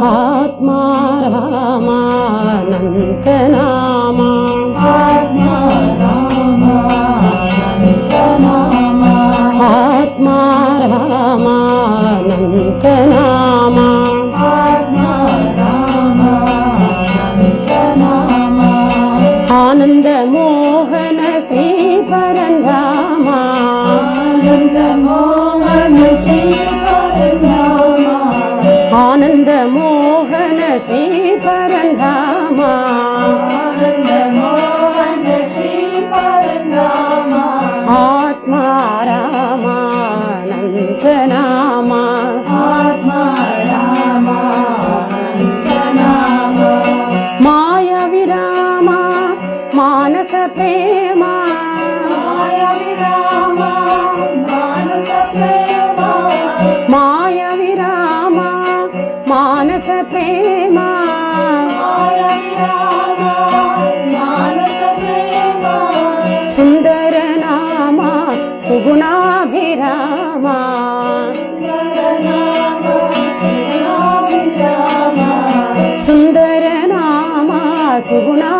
आत्मा रामानंत नामा, आत्मा रामानंत नामा, आत्मा रामानंत नामा, आत्मा रामानंत नामा, आनंद मोहन श्री परंधामा, आनंद मोहन श्री परंधामा, आनंद मोहन श्री परंधामा, आनंद मोहन श्री परंधामा, आत्मा रामानंत नामा, आत्मा रामानंत नामा, माया विरामा मानस प्रेमा, माया विरामा मानस प्रेमा, माया विरामा मानस प्रेमा, माया विरामा मानस प्रेमा, सुंदर नामा सुगुणाभिरामा, सुंदर नामा सुगुणा